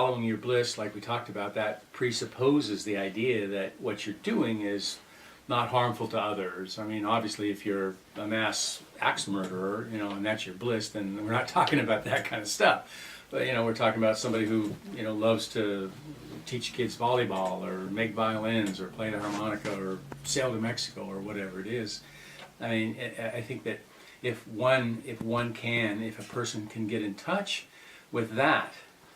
following your bliss, like we talked about, that presupposes the idea that what you're doing is not harmful to others. I mean, obviously, if you're a mass axe murderer, you know, and that's your bliss, then we're not talking about that kind of stuff. But, you know, we're talking about somebody who, you know, loves to teach kids volleyball or make violins or play the harmonica or sail to Mexico or whatever it is. I mean, I think that if a person can get in touch with that,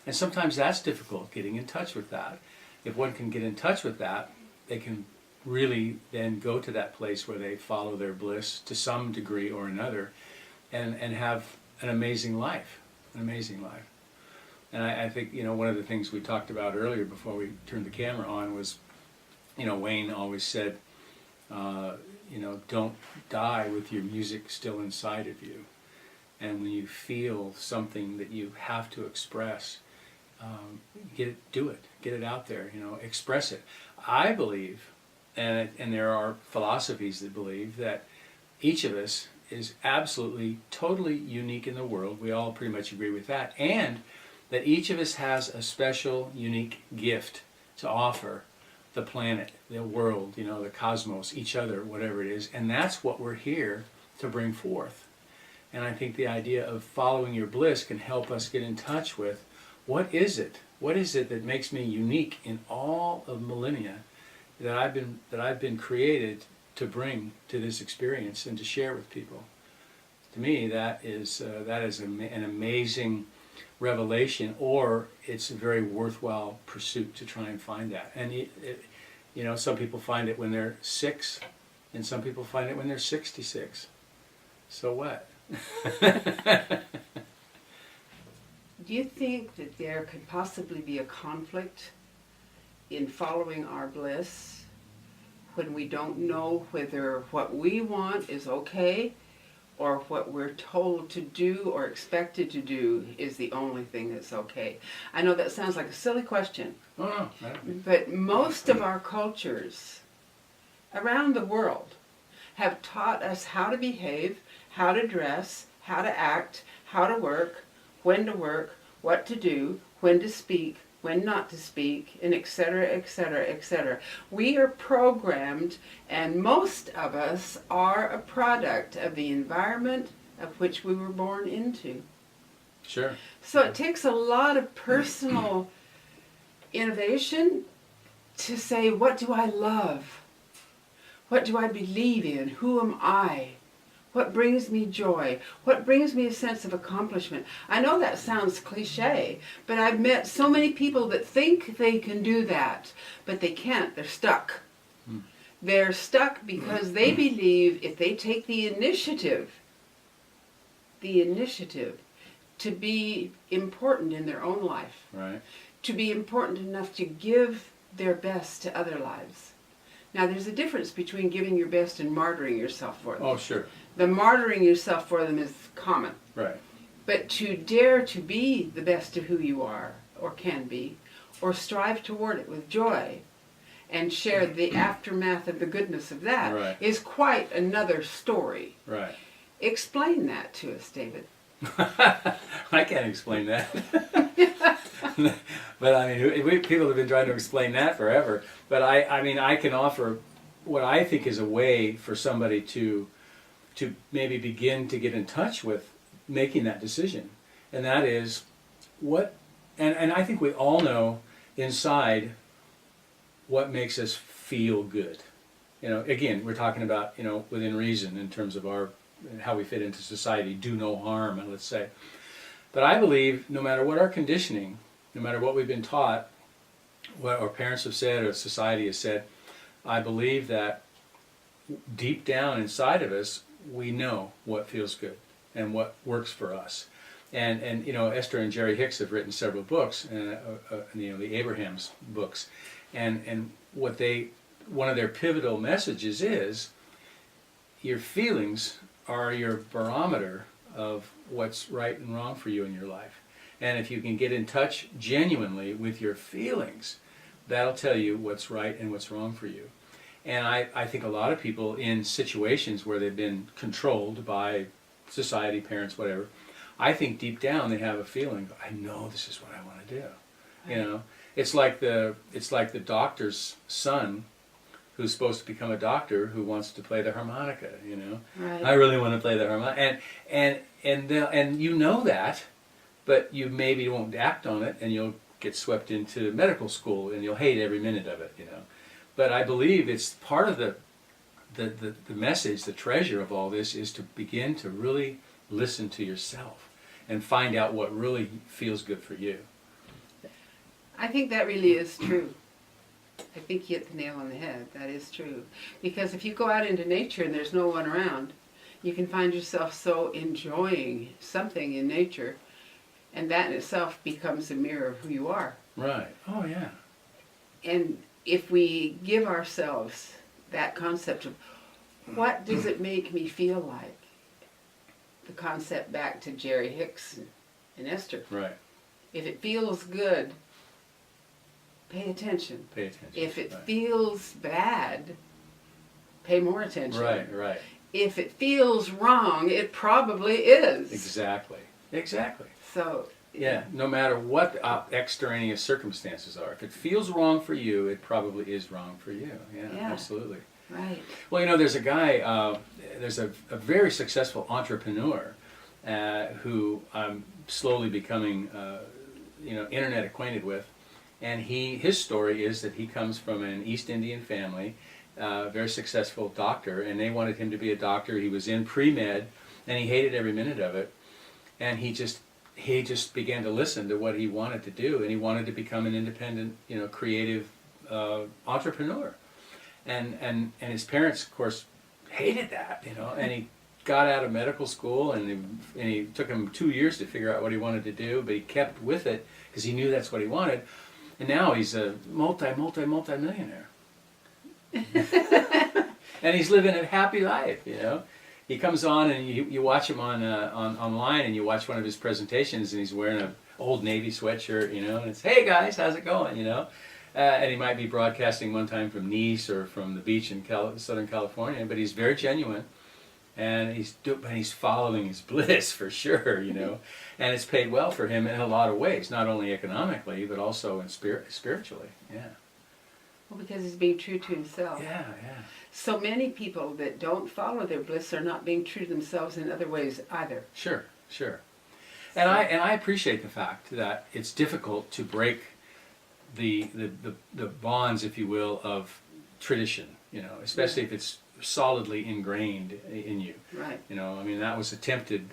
and sometimes that's difficult, getting in touch with that. If one can get in touch with that, they can really then go to that place where they follow their bliss to some degree or another, and have an amazing life, And I think, you know, one of the things we talked about earlier before we turned the camera on was, you know, Wayne always said, you know, don't die with your music still inside of you. And when you feel something that you have to express, do it, get it out there, you know, express it. I believe, and there are philosophies that believe that each of us is absolutely, totally unique in the world. We all pretty much agree with that. And that each of us has a special, unique gift to offer the planet, the world, you know, the cosmos, each other, whatever it is. And that's what we're here to bring forth. And I think the idea of following your bliss can help us get in touch with what is it? What is it that makes me unique in all of millennia that I've been created to bring to this experience and to share with people? To me, that is an amazing revelation, or it's a very worthwhile pursuit to try and find that. And you know, some people find it when they're 6, and some people find it when they're 66. So what? Do you think that there could possibly be a conflict in following our bliss when we don't know whether what we want is okay or what we're told to do or expected to do is the only thing that's okay? I know that sounds like a silly question, but most of our cultures around the world have taught us how to behave, how to dress, how to act, how to work, what to do, when to speak, when not to speak, and etc., etc., etc. We are programmed, and most of us are a product of the environment of which we were born into. Sure. So it takes a lot of personal innovation to say, what do I love? What do I believe in? Who am I? What brings me joy? What brings me a sense of accomplishment? I know that sounds cliche, but I've met so many people that think they can do that, but they can't. They're stuck. They're stuck because they believe if they take the initiative to be important in their own life, right, to be important enough to give their best to other lives. Now, there's a difference between giving your best and martyring yourself for them. Oh, sure. The martyring yourself for them is common. Right. But to dare to be the best of who you are, or can be, or strive toward it with joy, and share the aftermath of the goodness of that, right, is quite another story. Right. Explain that to us, David. I can't explain that. But I mean, people have been trying to explain that forever. But I mean, I can offer what I think is a way for somebody to maybe begin to get in touch with making that decision. And that is what, and I think we all know inside what makes us feel good. You know, again, we're talking about, you know, within reason in terms of how we fit into society, do no harm, let's say. But I believe no matter what our conditioning, no matter what we've been taught, what our parents have said or society has said, I believe that deep down inside of us, we know what feels good and what works for us. And you know, Esther and Jerry Hicks have written several books, you know, the Abraham's books, and one of their pivotal messages is your feelings are your barometer of what's right and wrong for you in your life. And if you can get in touch genuinely with your feelings, that'll tell you what's right and what's wrong for you. And I think a lot of people in situations where they've been controlled by society, parents, whatever, I think deep down they have a feeling, I know this is what I want to do. You know, it's like the doctor's son who's supposed to become a doctor who wants to play the harmonica. You know, Right. I really want to play the harmonica, and you know that, but you maybe won't act on it, and you'll get swept into medical school, and you'll hate every minute of it. You know, but I believe it's part of the message, the treasure of all this is to begin to really listen to yourself and find out what really feels good for you. I think that really is true. I think you hit the nail on the head. That is true. Because if you go out into nature and there's no one around, you can find yourself so enjoying something in nature, and that in itself becomes a mirror of who you are. Right. Oh, yeah. And if we give ourselves that concept of what does it make me feel like, the concept back to Jerry Hicks and Esther. Right. If it feels good, pay attention. Pay attention. If it right. feels bad, pay more attention. Right, right. If it feels wrong, it probably is. Exactly. Exactly. So, yeah, no matter what the extraneous circumstances are, if it feels wrong for you, it probably is wrong for you. Yeah, Yeah. absolutely. right. Well, you know, there's a guy, there's a very successful entrepreneur who I'm slowly becoming, internet acquainted with. And his story is that he comes from an East Indian family, very successful doctor, and they wanted him to be a doctor. He was in pre-med, and he hated every minute of it. And he just began to listen to what he wanted to do, and he wanted to become an independent, creative entrepreneur. And his parents, of course, hated that, and he got out of medical school, and he took him 2 years to figure out what he wanted to do, but he kept with it because he knew that's what he wanted. And now he's a multi-millionaire. And he's living a happy life, He comes on and you watch him online, and you watch one of his presentations, and he's wearing an old Navy sweatshirt, and it's, hey guys, how's it going, and he might be broadcasting one time from Nice or from the beach in Southern California, but he's very genuine, and he's following his bliss for sure, and it's paid well for him in a lot of ways, not only economically but also in spiritually. Yeah. Well, because he's being true to himself. Yeah, yeah. So many people that don't follow their bliss are not being true to themselves in other ways either. Sure, sure. And I appreciate the fact that it's difficult to break the bonds, if you will, of tradition, especially if it's solidly ingrained in you. Right. That was attempted,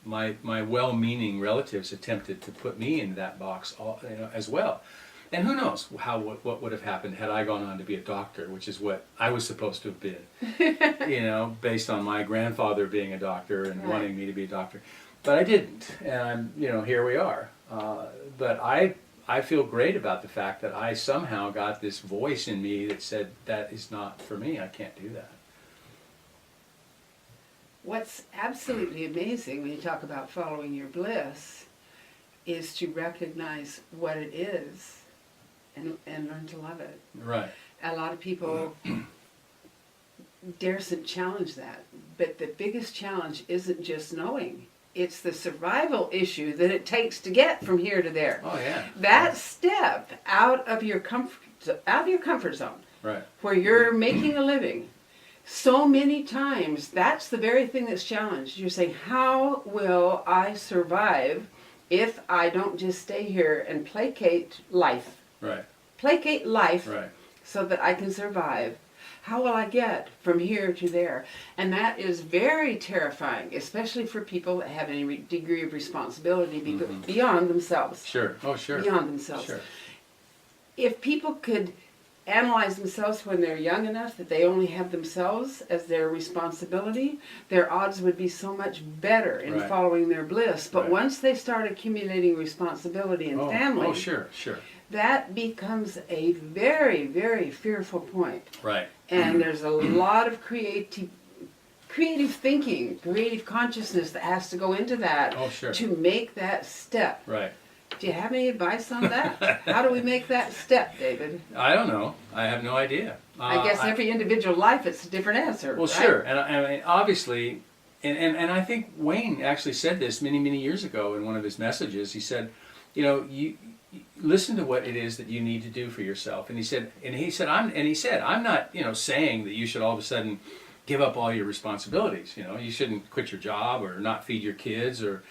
my well-meaning relatives attempted to put me in that box as well. And who knows what would have happened had I gone on to be a doctor, which is what I was supposed to have been, based on my grandfather being a doctor and Right. wanting me to be a doctor. But I didn't, and here we are. But I feel great about the fact that I somehow got this voice in me that said, that is not for me, I can't do that. What's absolutely amazing when you talk about following your bliss is to recognize what it is and learn to love it. Right. A lot of people daresn't challenge that, but the biggest challenge isn't just knowing. It's the survival issue that it takes to get from here to there. Oh yeah. That step out of your comfort zone, Right. where you're making a living, so many times that's the very thing that's challenged. You're saying, how will I survive if I don't just stay here and placate life? Right. Placate life Right. so that I can survive. How will I get from here to there? And that is very terrifying, especially for people that have any degree of responsibility beyond themselves. Sure. Oh, sure. Beyond themselves. Sure. If people could analyze themselves when they're young enough that they only have themselves as their responsibility, their odds would be so much better in Right. following their bliss. But Right. once they start accumulating responsibility and family, Oh, sure, sure. that becomes a very, very fearful point. Right. And there's a lot of creative thinking, creative consciousness that has to go into that Oh, sure. to make that step. Right. Do you have any advice on that? How do we make that step, David? I don't know. I have no idea. I guess every individual life, it's a different answer. Well, right? sure. And I mean, obviously, and I think Wayne actually said this many, many years ago in one of his messages. He said, you listen to what it is that you need to do for yourself. And he said, I'm not, saying that you should all of a sudden give up all your responsibilities. You shouldn't quit your job or not feed your kids or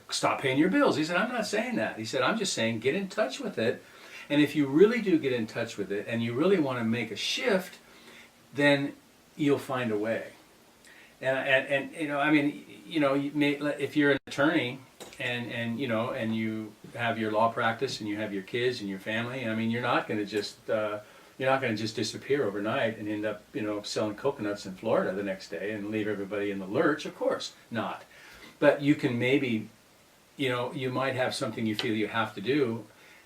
stop paying your bills. He said, I'm not saying that. He said, I'm just saying get in touch with it. And if you really do get in touch with it and you really want to make a shift, then you'll find a way. And if you're an attorney and you have your law practice and you have your kids and your family, I mean, you're not going to just disappear overnight and end up, selling coconuts in Florida the next day and leave everybody in the lurch. Of course not. But you can maybe, you might have something you feel you have to do.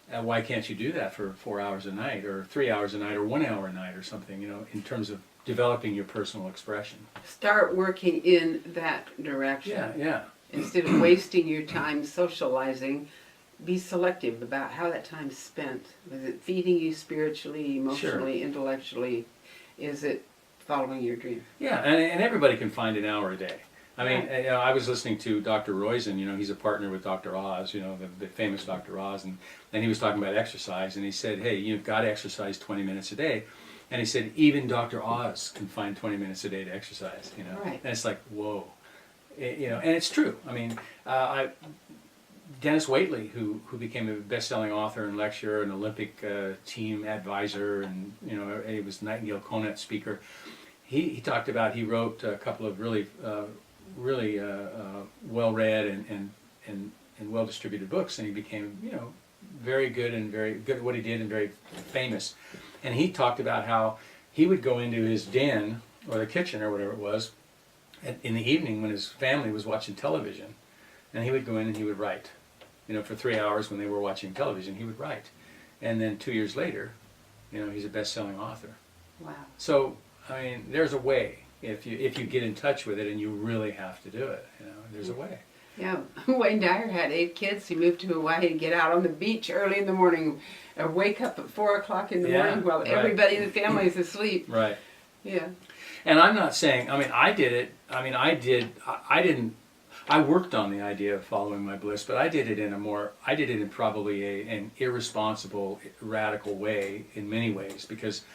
Why can't you do that for 4 hours a night or 3 hours a night or 1 hour a night or something, in terms of developing your personal expression? Start working in that direction. Yeah. Instead of wasting your time socializing, be selective about how that time's spent. Is it feeding you spiritually, emotionally, Sure. intellectually? Is it following your dream? Yeah, and everybody can find an hour a day. I mean, Right. I was listening to Dr. Roizen, he's a partner with Dr. Oz, the famous Dr. Oz, and he was talking about exercise, and he said, hey, you've got to exercise 20 minutes a day. And he said, even Dr. Oz can find 20 minutes a day to exercise, Right. And it's like, whoa. And it's true. I mean, Dennis Waitley, who became a best-selling author and lecturer and Olympic team advisor, and he was Nightingale Conant speaker. He talked about, he wrote a couple of really well-read and well-distributed books, and he became very good at what he did and very famous. And he talked about how he would go into his den or the kitchen or whatever it was in the evening when his family was watching television, and he would go in and he would write. For 3 hours when they were watching television, he would write. And then 2 years later, he's a best-selling author. Wow. So, I mean, there's a way if you get in touch with it, and you really have to do it. There's a way. Yeah, Wayne Dyer had 8 kids. He moved to Hawaii to get out on the beach early in the morning, wake up at 4 o'clock in the morning while everybody in the family is asleep. Right. Yeah. And I'm not saying, I did it. I worked on the idea of following my bliss, but I did it in probably an irresponsible, radical way in many ways, because,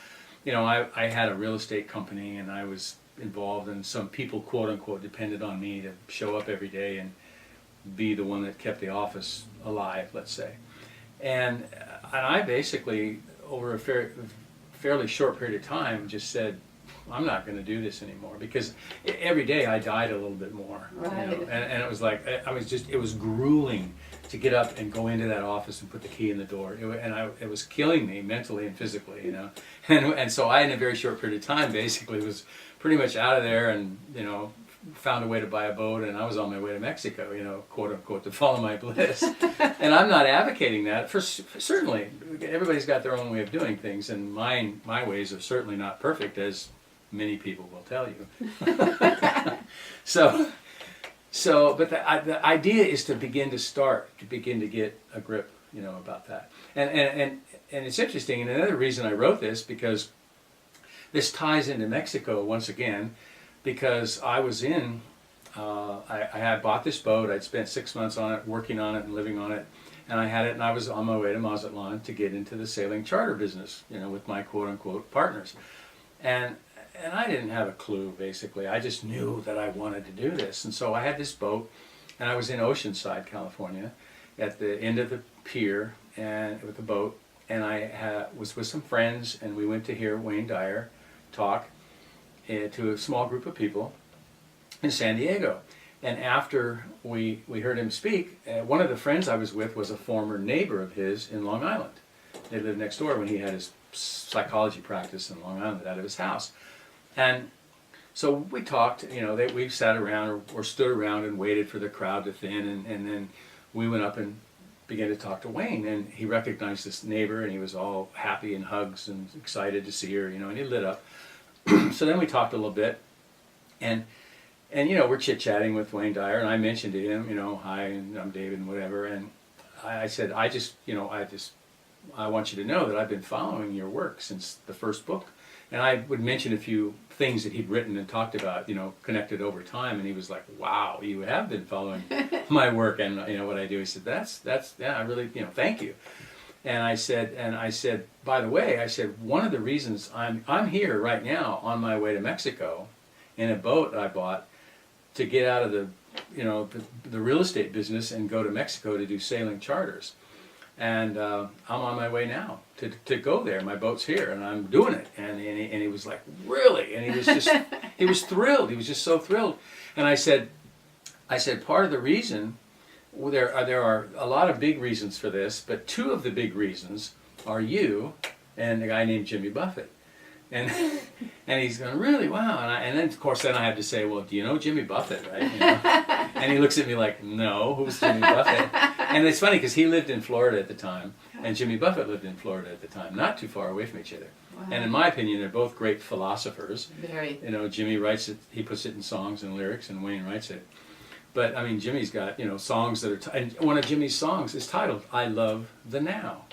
I had a real estate company and I was involved, and some people, quote unquote, depended on me to show up every day and be the one that kept the office alive, let's say. And I basically, over a fairly short period of time, just said, I'm not going to do this anymore, because every day I died a little bit more. Right. And it was like, it was grueling to get up and go into that office and put the key in the door. It was killing me mentally and physically, And so I, in a very short period of time, basically was pretty much out of there and, found a way to buy a boat, and I was on my way to Mexico, quote unquote, to follow my bliss. And I'm not advocating that. Certainly, everybody's got their own way of doing things, and my ways are certainly not perfect, as many people will tell you. But the idea is to begin to get a grip, about that. And it's interesting, and another reason I wrote this, because this ties into Mexico once again, because I was I had bought this boat. I'd spent 6 months on it, working on it and living on it, and I had it, and I was on my way to Mazatlan to get into the sailing charter business, with my quote unquote partners. And I didn't have a clue, basically. I just knew that I wanted to do this. And so I had this boat, and I was in Oceanside, California, at the end of the pier, and with the boat, and I was with some friends, and we went to hear Wayne Dyer talk to a small group of people in San Diego. And after we heard him speak, one of the friends I was with was a former neighbor of his in Long Island. They lived next door when he had his psychology practice in Long Island out of his house. And so we talked, we sat around or stood around and waited for the crowd to thin, and then we went up and began to talk to Wayne, and he recognized this neighbor, and he was all happy and hugs and excited to see her, and he lit up. So then we talked a little bit, and we're chit-chatting with Wayne Dyer, and I mentioned to him, hi, and I'm David and whatever, and I said, I want you to know that I've been following your work since the first book. And I would mention a few things that he'd written and talked about, connected over time, and he was like, "Wow, you have been following my work and what I do." He said, "That's yeah, I really thank you." And I said, by the way, I said, one of the reasons I'm here right now on my way to Mexico in a boat I bought to get out of the real estate business and go to Mexico to do sailing charters. And I'm on my way now to go there. My boat's here, and I'm doing it. And he was like, "Really?" And he was just he was thrilled. He was just so thrilled. And I said, part of the reason, there are a lot of big reasons for this, but two of the big reasons are you and a guy named Jimmy Buffett. And he's going, "Really? Wow." And then, of course, I have to say, "Well, do you know Jimmy Buffett, right?" And he looks at me like, "No, who's Jimmy Buffett?" And it's funny because he lived in Florida at the time, and Jimmy Buffett lived in Florida at the time, not too far away from each other. Wow. And in my opinion, they're both great philosophers. Very. Jimmy writes it, he puts it in songs and lyrics, and Wayne writes it. But I mean, Jimmy's got songs that are, and one of Jimmy's songs is titled "I Love the Now."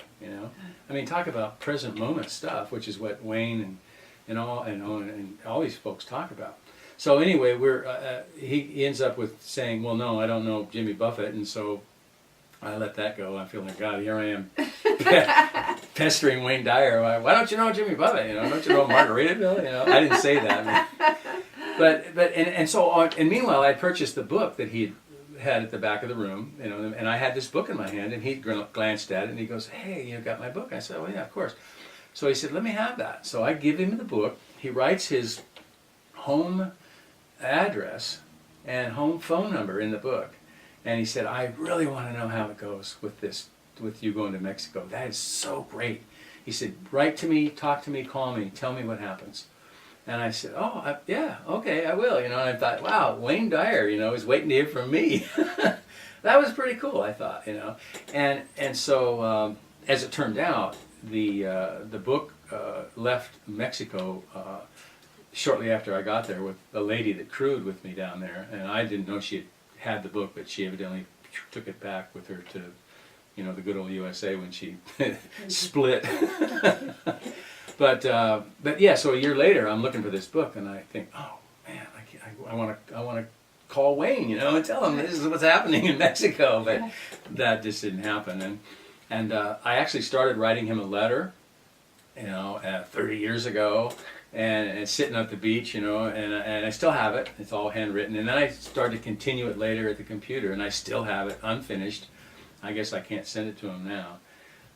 I mean, talk about present moment stuff, which is what Wayne and all these folks talk about. So anyway, he ends up with saying, "Well, no, I don't know Jimmy Buffett," and so I let that go. I feel like, God, here I am pestering Wayne Dyer. Why don't you know Jimmy Buffett? Don't you know Margaritaville? I didn't say that. And meanwhile, I purchased the book that he had at the back of the room, and I had this book in my hand, and he glanced at it, and he goes, "Hey, you got my book?" I said, "Well, yeah, of course." So he said, "Let me have that." So I give him the book. He writes his home address and home phone number in the book. And he said, "I really want to know how it goes with you going to Mexico. That is so great." He said, "Write to me, talk to me, call me, tell me what happens." And I said, "Oh, yeah, okay, I will." And I thought, wow, Wayne Dyer, is waiting to hear from me. That was pretty cool, I thought, And so, as it turned out, the book left Mexico shortly after I got there with a lady that crewed with me down there, and I didn't know she had the book, but she evidently took it back with her to, the good old USA when she split. But yeah, so a year later, I'm looking for this book, and I think, oh man, I want to call Wayne, and tell him this is what's happening in Mexico, but that just didn't happen. And I actually started writing him a letter, 30 years ago, and it's sitting at the beach, and I still have it. It's all handwritten, and then I started to continue it later at the computer, and I still have it unfinished. I guess I can't send it to him now,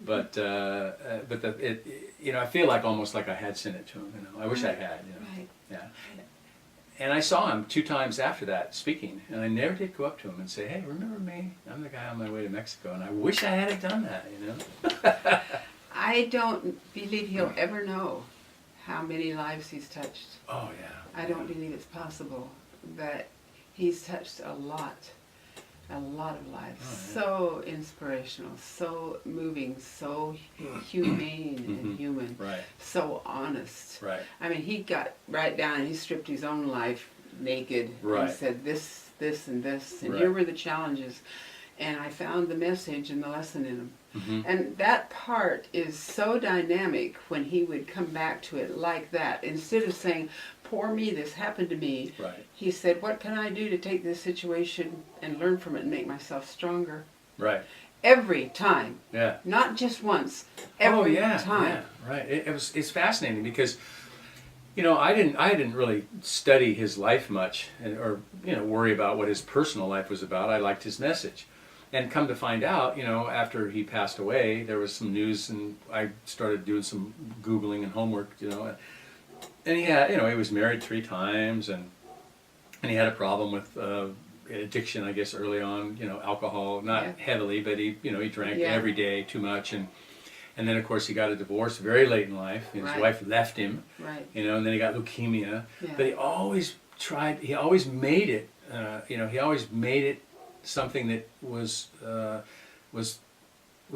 but I feel like almost like I had sent it to him. I wish I had. Right. Yeah. And I saw him 2 times after that speaking, and I never did go up to him and say, "Hey, remember me? I'm the guy on my way to Mexico." And I wish I had done that. I don't believe he'll ever know how many lives he's touched. Oh yeah. I don't believe it's possible, but he's touched a lot of lives. Oh, yeah. So inspirational, so moving, so humane and human. Right. So honest. Right. I mean, he got right down and he stripped his own life naked. Right. And said this, and this, and Right. here were the challenges. And I found the message and the lesson in him. Mm-hmm. And that part is so dynamic when he would come back to it like that. Instead of saying, "Poor me, this happened to me," Right. he said, "What can I do to take this situation and learn from it and make myself stronger?" Right. Every time. Yeah. Not just once. Every time. Yeah, right. It's fascinating because, I didn't really study his life much, or worry about what his personal life was about. I liked his message, and come to find out, after he passed away, there was some news, and I started doing some Googling and homework, and he had, he was married 3 times, and he had a problem with addiction, I guess, early on, alcohol, not heavily, but he drank every day too much, and then of course he got a divorce very late in life. His wife left him, and then he got leukemia. Yeah. But he always made it, he always made it something that was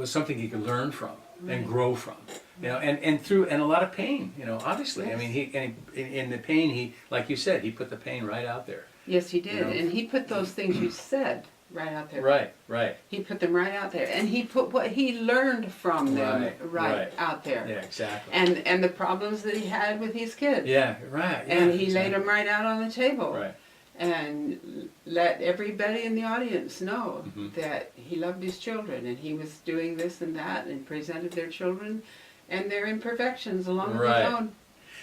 something he could learn from and grow from, and through a lot of pain, obviously. Yes. I mean, in the pain, he, like you said, he put the pain right out there. Yes, he did. And he put those things you said right out there. Right. He put them right out there, and he put what he learned from them Right. out there. Yeah, exactly. And the problems that he had with these kids. Yeah, right. Yeah, And he laid them right out on the table. Right. And let everybody in the audience know Mm-hmm. that he loved his children, and he was doing this and that, and presented their children and their imperfections along with his own.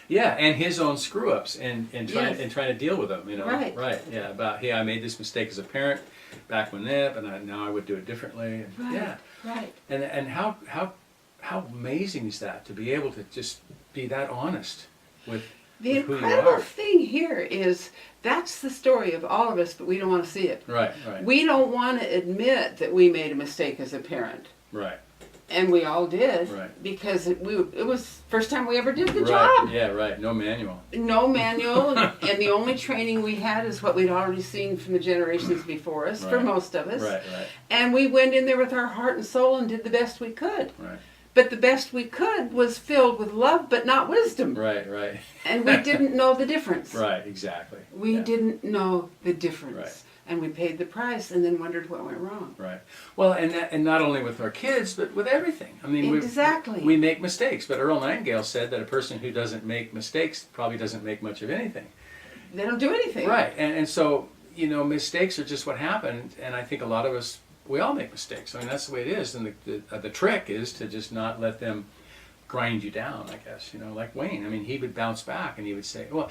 Yeah, and his own screw ups and trying Yes. to deal with them, you know. Right. Yeah, about I made this mistake as a parent back when now I would do it differently. And, Right. Yeah. Right. And how amazing is that to be able to just be that honest with The with who you incredible are. thing here is that's the story of all of us, but we don't want to see it. Right. We don't want to admit that we made a mistake as a parent. Right. And we all did. Right. Because it was first time we ever did the Right. job. Yeah, right. No manual. No manual, and the only training we had is what we'd already seen from the generations before us, for Right. most of us. Right. And we went in there with our heart and soul and did the best we could. Right. But the best we could was filled with love, but not wisdom. Right. And we didn't know the difference. Right, exactly. We Yeah. didn't know the difference. Right. And we paid the price and then wondered what went wrong. Right. Well, and not only with our kids, but with everything. I mean, Exactly. we make mistakes. But Earl Nightingale said that a person who doesn't make mistakes probably doesn't make much of anything. They don't do anything. Right. And so, mistakes are just what happen. And I think a lot of us, we all make mistakes. I mean, that's the way it is. And the trick is to just not let them grind you down, I guess. Like Wayne. I mean, he would bounce back and he would say, well,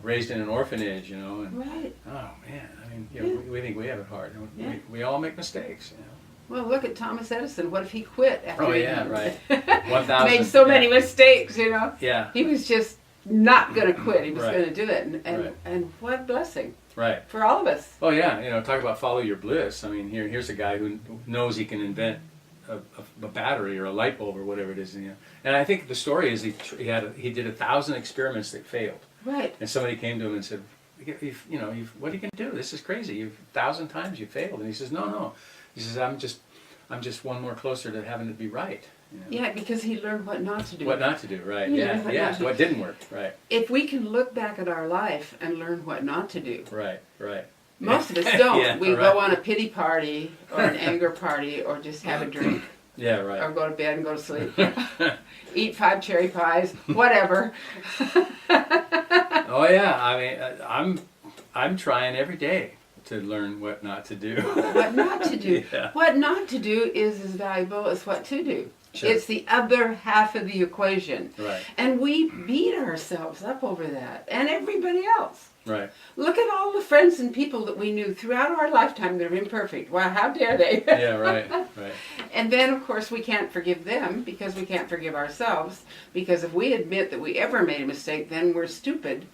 raised in an orphanage, and Right. oh man, I mean, we think we have it hard. Yeah. We all make mistakes. Well, look at Thomas Edison. What if he quit after Oh he yeah, right. 1,000. made so many mistakes, Yeah. He was just not going to quit. He was Right. going to do it. And, Right. and what a blessing Right. for all of us. Oh yeah, talk about follow your bliss. I mean, here's a guy who knows he can invent a battery or a light bulb or whatever it is. And I think the story is he did 1,000 experiments that failed. Right. And somebody came to him and said, what are you going to do? This is crazy. 1,000 times you failed. And he says, no. He says, I'm just one more closer to having it be right. Yeah, because he learned what not to do. What not to do, right? He Yeah, learned what yeah. not to do. What didn't work, right? If we can look back at our life and learn what not to do. Right. Most of us don't. Yeah, We right. go on a pity party or an anger party or just have a drink Yeah, right. or go to bed and go to sleep. Eat 5 cherry pies, whatever. Oh yeah, I mean, I'm trying every day to learn what not to do. What not to do. Yeah. What not to do is as valuable as what to do. Sure. It's the other half of the equation. Right. And we beat ourselves up over that, and everybody else. Right. Look at all the friends and people that we knew throughout our lifetime that are imperfect. Wow, how dare they? Yeah, right. And then, of course, we can't forgive them because we can't forgive ourselves. Because if we admit that we ever made a mistake, then we're stupid.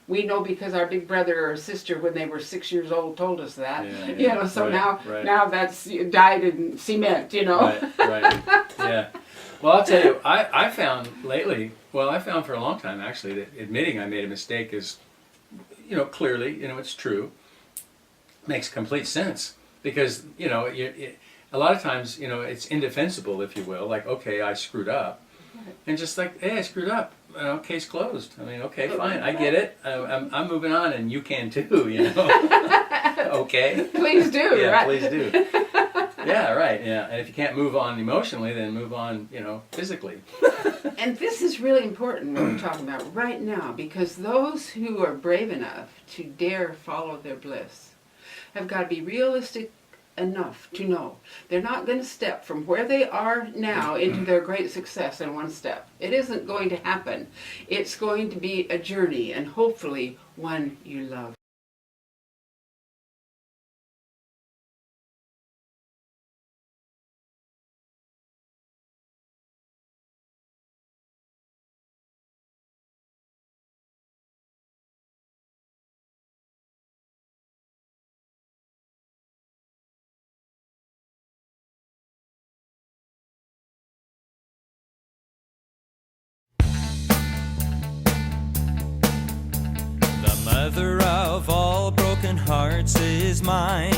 We know because our big brother or sister, when they were 6 years old, told us that. Yeah. So Right. now that's dyed in cement. Right. Yeah. Well, I'll tell you, I found lately. Well, I found for a long time actually that admitting I made a mistake is, clearly, it's true. Makes complete sense because a lot of times, it's indefensible, if you will. Like, okay, I screwed up, and just like, hey, I screwed up. Case closed. I mean, okay, fine, I get it. I'm moving on, and you can too. Okay. Please do. Yeah, right? please do. Yeah, right. Yeah, and if you can't move on emotionally, then move on, physically. And this is really important what we're talking about right now, because those who are brave enough to dare follow their bliss have got to be realistic enough to know they're not going to step from where they are now into their great success in one step. It isn't going to happen. It's going to be a journey, and hopefully one you love. Mother of all broken hearts is mine.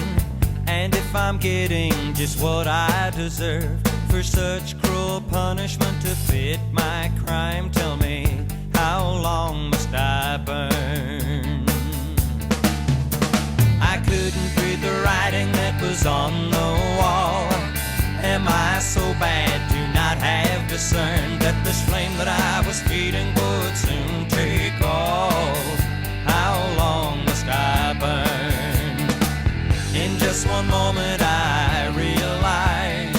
And if I'm getting just what I deserve for such cruel punishment to fit my crime, tell me, how long must I burn? I couldn't breathe the right writing that was on the wall. Am I so bad to not have discerned that this flame that I was feeding would soon take off? How long must I burn? In just one moment I realized,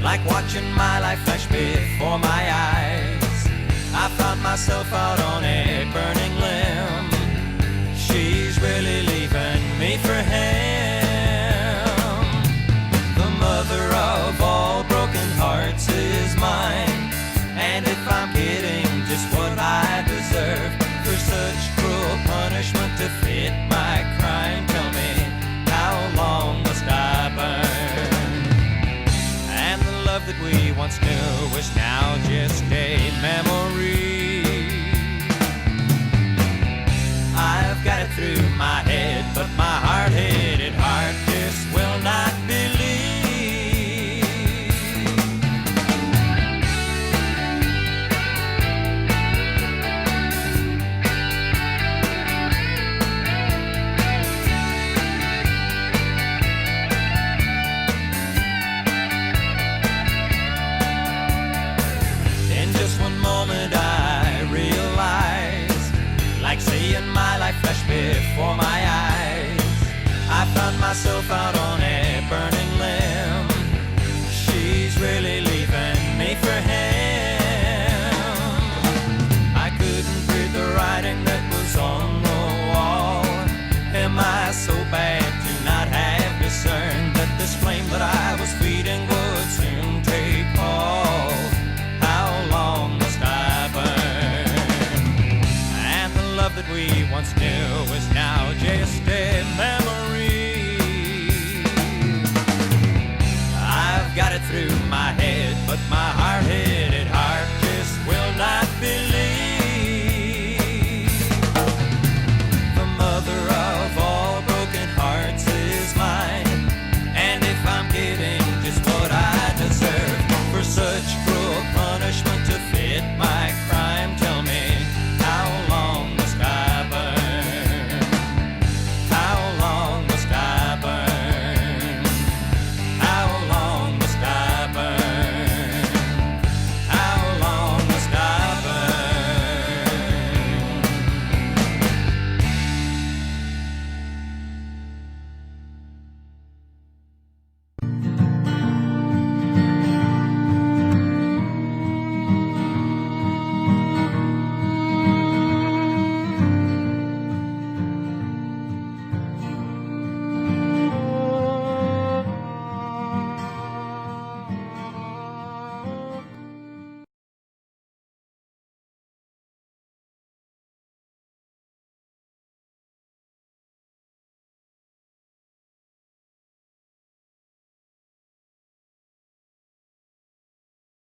like watching my life flash before my eyes, I found myself out on a burning limb. She's really leaving me for him. The mother of all broken hearts is mine, and if I'm getting just what I deserve for such cruel punishment to fit my crime, tell me, how long must I burn? And the love that we once knew is now just a memory. I've got it through my head, but my hard-headed heart just will not believe. In just one moment I realized, like seeing my life flash before my eyes, I found myself out on a